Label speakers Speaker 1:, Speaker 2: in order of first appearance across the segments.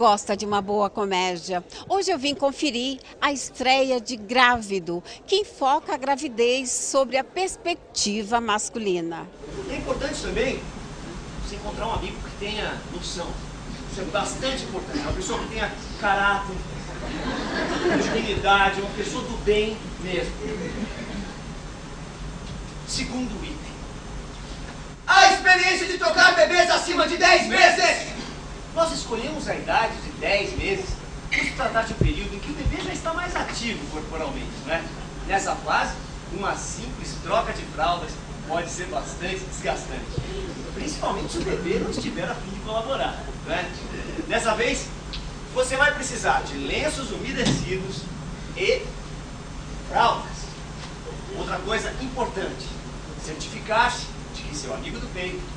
Speaker 1: gosta de uma boa comédia. Hoje eu vim conferir a estreia de Grávido, que enfoca a gravidez sobre a perspectiva masculina.
Speaker 2: É importante também você encontrar um amigo que tenha noção. Isso é bastante importante. Uma pessoa que tenha caráter, dignidade, uma pessoa do bem mesmo. Segundo item. A experiência de tocar bebês acima de 10 meses! Nós escolhemos a idade de 10 meses por se tratar de um período em que o bebê já está mais ativo corporalmente, né? Nessa fase, uma simples troca de fraldas pode ser bastante desgastante. Principalmente se o bebê não estiver a fim de colaborar, né? Dessa vez, você vai precisar de lenços umedecidos e fraldas. Outra coisa importante, certificar-se de que seu amigo do peito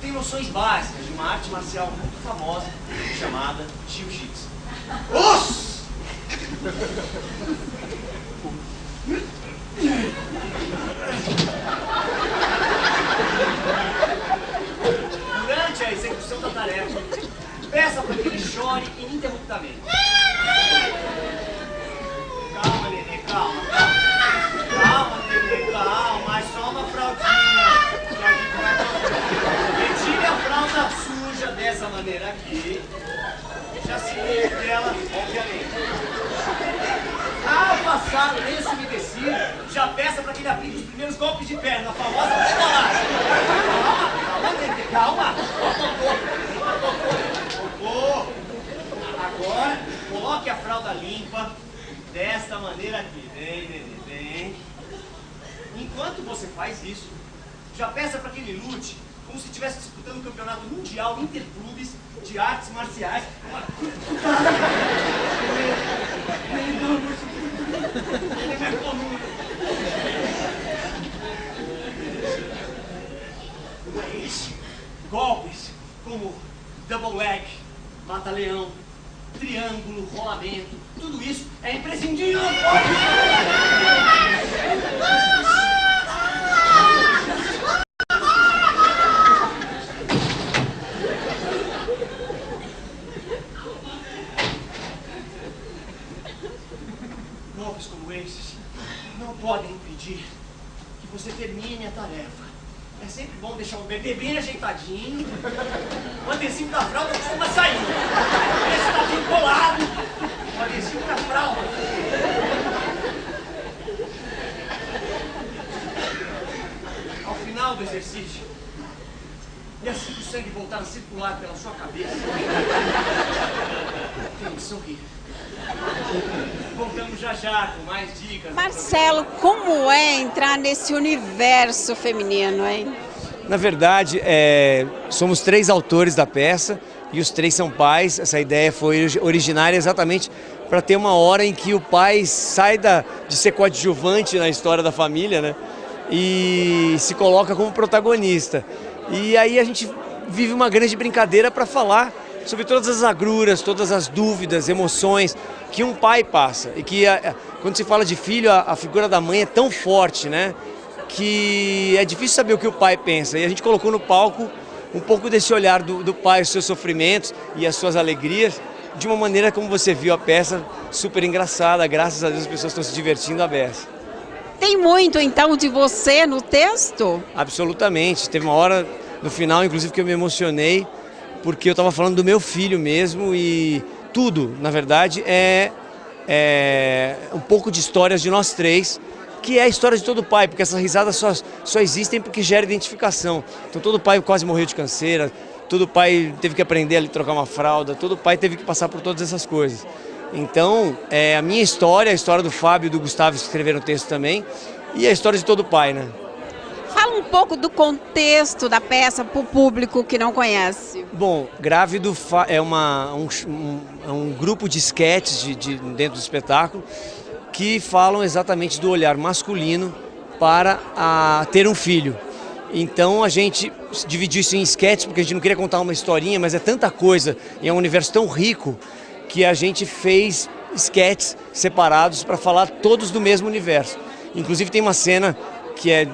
Speaker 2: tem noções básicas de uma arte marcial muito famosa chamada Jiu-Jitsu. Durante a execução da tarefa, peça para que ele chore ininterruptamente. Calma, nenê, calma, calma. Calma, nenê, calma. É só uma fraldinha. Retire a fralda suja dessa maneira aqui. Já se livre dela, obviamente. Ao passar o lenço umedecido, já peça para que ele aplique os primeiros golpes de perna, a famosa decolagem. Calma, nenê, calma. Agora, coloque a fralda limpa desta maneira aqui. Vem, nenê, vem. Enquanto você faz isso, já peça para que ele lute como se estivesse disputando o campeonato mundial interclubes de artes marciais. Golpes como double leg, mata-leão, triângulo, rolamento, tudo isso é imprescindível. Golpes como esses não podem impedir que você termine a tarefa. É sempre bom deixar o bebê bem ajeitadinho, o adesivo da fralda costuma sair. Esse está bem colado, o adesivo da fralda. Ao final do exercício, e assim que o sangue voltar a circular pela sua cabeça, tem que sorrir. Voltamos já já com mais dicas.
Speaker 1: Marcelo, como é entrar nesse universo feminino, hein?
Speaker 3: Na verdade, somos 3 autores da peça e os 3 são pais. Essa ideia foi originária exatamente para ter uma hora em que o pai sai de ser coadjuvante na história da família, né? E se coloca como protagonista. E aí a gente vive uma grande brincadeira para falar sobre todas as agruras, todas as dúvidas, emoções que um pai passa. E que quando se fala de filho, a figura da mãe é tão forte, né? Que é difícil saber o que o pai pensa. E a gente colocou no palco um pouco desse olhar do pai, os seus sofrimentos e as suas alegrias, de uma maneira como você viu a peça, super engraçada. Graças a Deus as pessoas estão se divertindo à beça.
Speaker 1: Tem muito, então, de você no texto?
Speaker 3: Absolutamente. Teve uma hora no final, inclusive, que eu me emocionei, porque eu estava falando do meu filho mesmo e tudo, na verdade, é um pouco de histórias de nós 3, que é a história de todo pai, porque essas risadas só existem porque gera identificação. Então todo pai quase morreu de canseira, todo pai teve que aprender a trocar uma fralda, todo pai teve que passar por todas essas coisas. Então, a minha história, a história do Fábio e do Gustavo que escreveram o texto também, e a história de todo pai, né?
Speaker 1: Fala um pouco do contexto da peça para o público que não conhece.
Speaker 3: Bom, Grávido é um grupo de esquetes dentro do espetáculo que falam exatamente do olhar masculino para ter um filho. Então a gente dividiu isso em esquetes porque a gente não queria contar uma historinha, mas é tanta coisa e é um universo tão rico que a gente fez esquetes separados para falar todos do mesmo universo. Inclusive tem uma cena que é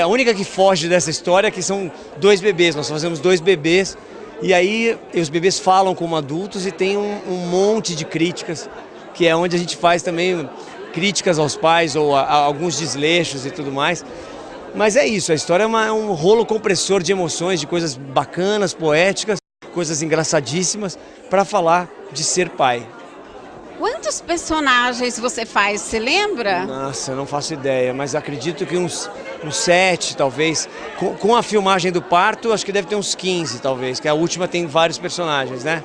Speaker 3: a única que foge dessa história, que são 2 bebês. Nós fazemos 2 bebês E aí os bebês falam como adultos e tem um monte de críticas, que é onde a gente faz também críticas aos pais ou a alguns desleixos e tudo mais. Mas é isso, a história é um rolo compressor de emoções, de coisas bacanas, poéticas, coisas engraçadíssimas, para falar de ser pai.
Speaker 1: Quantos personagens você faz, você lembra?
Speaker 3: Nossa, eu não faço ideia, mas acredito que uns 7, talvez. Com a filmagem do parto, acho que deve ter uns 15, talvez, que a última tem vários personagens, né?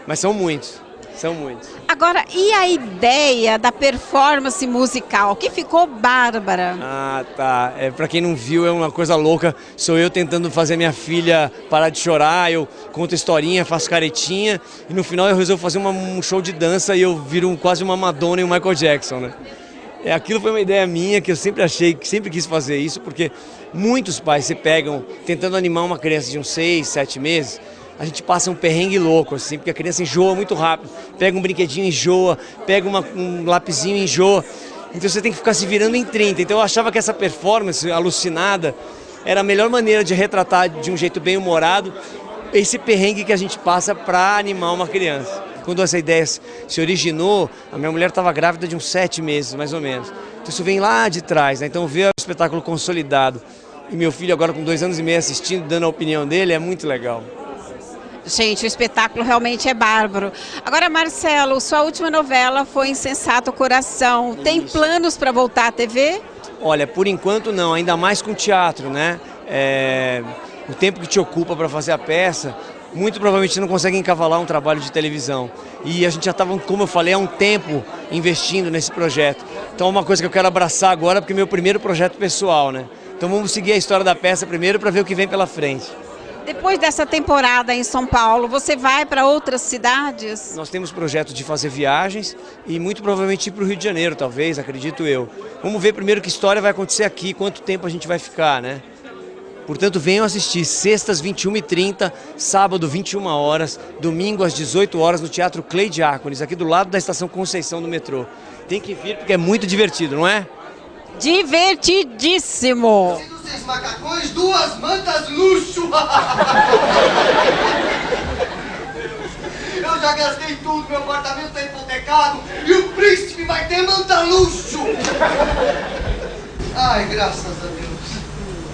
Speaker 3: Mas são muitos, são muitos.
Speaker 1: Agora, e a ideia da performance musical, que ficou bárbara?
Speaker 3: Ah, tá. Pra quem não viu, é uma coisa louca. Sou eu tentando fazer minha filha parar de chorar, eu conto historinha, faço caretinha, e no final eu resolvo fazer um show de dança e eu viro quase uma Madonna e um Michael Jackson, né? Aquilo foi uma ideia minha, que eu sempre achei, que sempre quis fazer isso, porque muitos pais se pegam tentando animar uma criança de uns 6, 7 meses, a gente passa um perrengue louco, assim, porque a criança enjoa muito rápido, pega um brinquedinho, enjoa, pega um lapisinho, enjoa, então você tem que ficar se virando em 30. Então eu achava que essa performance alucinada era a melhor maneira de retratar de um jeito bem humorado esse perrengue que a gente passa para animar uma criança. Quando essa ideia se originou, a minha mulher estava grávida de uns 7 meses, mais ou menos. Então isso vem lá de trás, né? Então ver o espetáculo consolidado e meu filho agora com 2 anos e meio assistindo, dando a opinião dele, é muito legal.
Speaker 1: Gente, o espetáculo realmente é bárbaro. Agora, Marcelo, sua última novela foi Insensato Coração. Tem planos para voltar à TV?
Speaker 3: Olha, por enquanto não, ainda mais com teatro, né? O tempo que te ocupa para fazer a peça, muito provavelmente você não consegue encavalar um trabalho de televisão. E a gente já estava, como eu falei, há um tempo investindo nesse projeto. Então é uma coisa que eu quero abraçar agora, porque é meu primeiro projeto pessoal, né? Então vamos seguir a história da peça primeiro para ver o que vem pela frente.
Speaker 1: Depois dessa temporada em São Paulo, você vai para outras cidades?
Speaker 3: Nós temos projetos de fazer viagens e muito provavelmente ir para o Rio de Janeiro, talvez, acredito eu. Vamos ver primeiro que história vai acontecer aqui, quanto tempo a gente vai ficar, né? Portanto, venham assistir, sextas 21h30, sábado 21 horas, domingo às 18 horas no Teatro Clay Diáconis, aqui do lado da Estação Conceição do metrô. Tem que vir porque é muito divertido, não é?
Speaker 1: Divertidíssimo!
Speaker 2: 6 macacões, 2 mantas luxo! Eu já gastei tudo, meu apartamento tá hipotecado e o príncipe vai ter manta luxo! Ai, graças a Deus.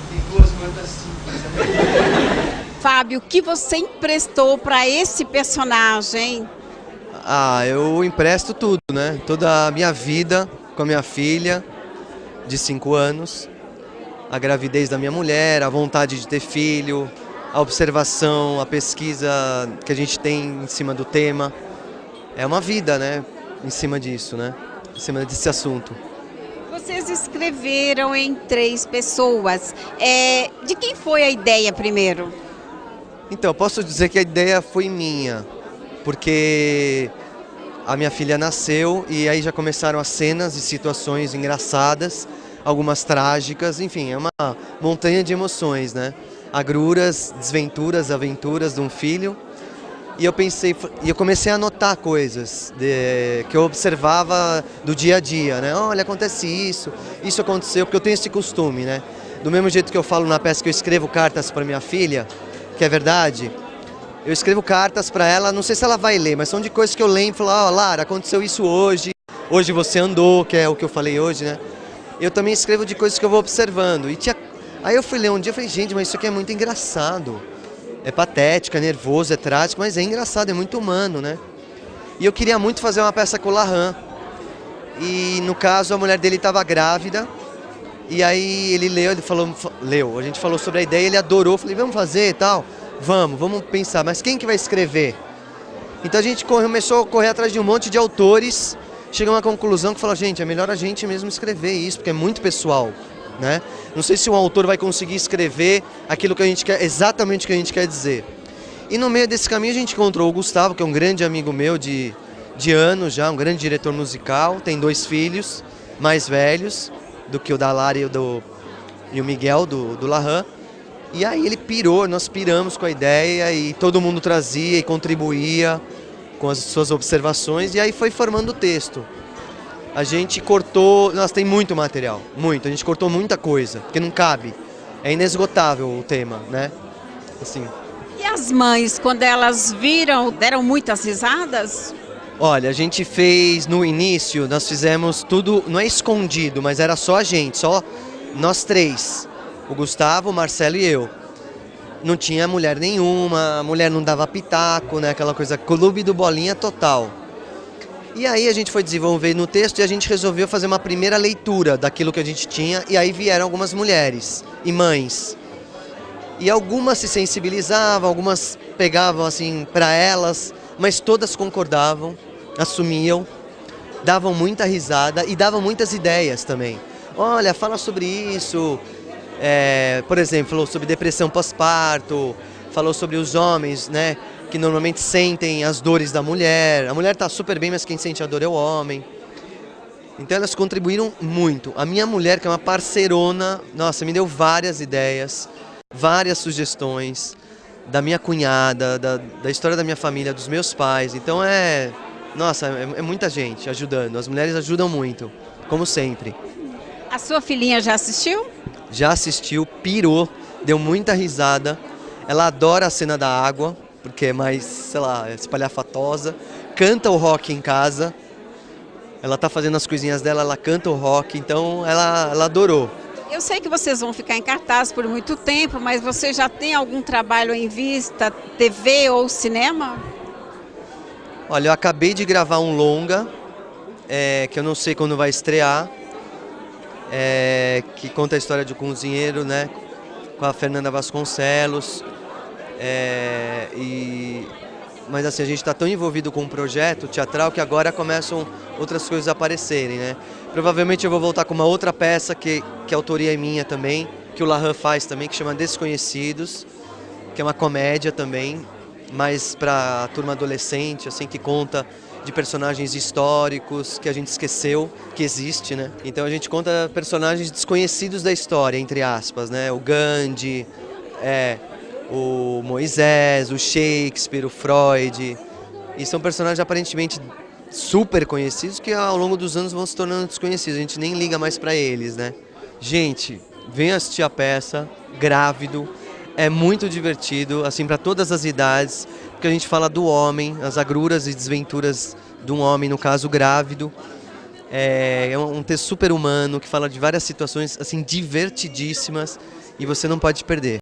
Speaker 2: Tem 2 mantas simples.
Speaker 1: Fábio, o que você emprestou para esse personagem?
Speaker 4: Ah, eu empresto tudo, né? Toda a minha vida com a minha filha de 5 anos, a gravidez da minha mulher, a vontade de ter filho, a observação, a pesquisa que a gente tem em cima do tema. É uma vida, né? Em cima disso, né? Em cima desse assunto.
Speaker 1: Vocês escreveram em 3 pessoas. De quem foi a ideia primeiro?
Speaker 4: Então, posso dizer que a ideia foi minha, porque a minha filha nasceu e aí já começaram as cenas e situações engraçadas, algumas trágicas, enfim, é uma montanha de emoções, né? Agruras, desventuras, aventuras de um filho. E eu comecei a anotar coisas que eu observava do dia a dia, né? Olha, acontece isso aconteceu, porque eu tenho esse costume, né? Do mesmo jeito que eu falo na peça que eu escrevo cartas para minha filha, que é verdade, eu escrevo cartas para ela, não sei se ela vai ler, mas são de coisas que eu lembro, falo, ó, Lara, aconteceu isso hoje você andou, que é o que eu falei hoje, né? Eu também escrevo de coisas que eu vou observando. Aí eu fui ler um dia e falei, gente, mas isso aqui é muito engraçado. É patético, é nervoso, é trágico, mas é engraçado, é muito humano, né? E eu queria muito fazer uma peça com o Lahan. E no caso a mulher dele estava grávida. E aí ele leu, a gente falou sobre a ideia, ele adorou, falei, vamos fazer e tal? Vamos pensar, mas quem que vai escrever? Então a gente começou a correr atrás de um monte de autores, chegou a uma conclusão que falou, gente, é melhor a gente mesmo escrever isso, porque é muito pessoal, né? Não sei se um autor vai conseguir escrever aquilo que a gente quer, exatamente o que a gente quer dizer. E no meio desse caminho a gente encontrou o Gustavo, que é um grande amigo meu de anos já, um grande diretor musical, tem 2 filhos mais velhos do que o da Lara e o Miguel, do Lahan. E aí ele pirou, nós piramos com a ideia e todo mundo trazia e contribuía com as suas observações e aí foi formando o texto. A gente cortou, tem muito material, muito, a gente cortou muita coisa, porque não cabe, é inesgotável o tema, né? Assim.
Speaker 1: E as mães, quando elas viram, deram muitas risadas?
Speaker 4: Olha, a gente fez no início, nós fizemos tudo, não é escondido, mas era só a gente, só nós três. O Gustavo, o Marcelo e eu. Não tinha mulher nenhuma, a mulher não dava pitaco, né? Aquela coisa, clube do bolinha total. E aí a gente foi desenvolver no texto e a gente resolveu fazer uma primeira leitura daquilo que a gente tinha, e aí vieram algumas mulheres e mães. E algumas se sensibilizavam, algumas pegavam assim para elas, mas todas concordavam, assumiam, davam muita risada e davam muitas ideias também. Olha, fala sobre isso, por exemplo, falou sobre depressão pós-parto, falou sobre os homens, né, que normalmente sentem as dores da mulher. A mulher está super bem, mas quem sente a dor é o homem. Então elas contribuíram muito. A minha mulher, que é uma parceirona, nossa, me deu várias ideias, várias sugestões, da minha cunhada, da história da minha família, dos meus pais. Então nossa, é muita gente ajudando. As mulheres ajudam muito, como sempre.
Speaker 1: A sua filhinha já assistiu?
Speaker 4: Já assistiu, pirou, deu muita risada. Ela adora a cena da água, porque é mais, sei lá, espalhafatosa. Canta o rock em casa. Ela tá fazendo as coisinhas dela, ela canta o rock, então ela adorou.
Speaker 1: Eu sei que vocês vão ficar em cartaz por muito tempo, mas você já tem algum trabalho em vista, TV ou cinema?
Speaker 4: Olha, eu acabei de gravar um longa, que eu não sei quando vai estrear, que conta a história de um cozinheiro, né, com a Fernanda Vasconcelos. Mas assim, a gente está tão envolvido com um projeto teatral que agora começam outras coisas a aparecerem, né? Provavelmente eu vou voltar com uma outra peça que a autoria é minha também, que o Lahan faz também, que chama Desconhecidos, que é uma comédia também, mas para a turma adolescente, assim, que conta de personagens históricos que a gente esqueceu que existe, né? Então a gente conta personagens desconhecidos da história, entre aspas, né? O Gandhi, o Moisés, o Shakespeare, o Freud. E são personagens aparentemente super conhecidos que ao longo dos anos vão se tornando desconhecidos. A gente nem liga mais para eles, né? Gente, venha assistir a peça, Grávido. É muito divertido, assim, para todas as idades, porque a gente fala do homem, as agruras e desventuras de um homem, no caso grávido. É um texto super humano que fala de várias situações, assim, divertidíssimas, e você não pode perder.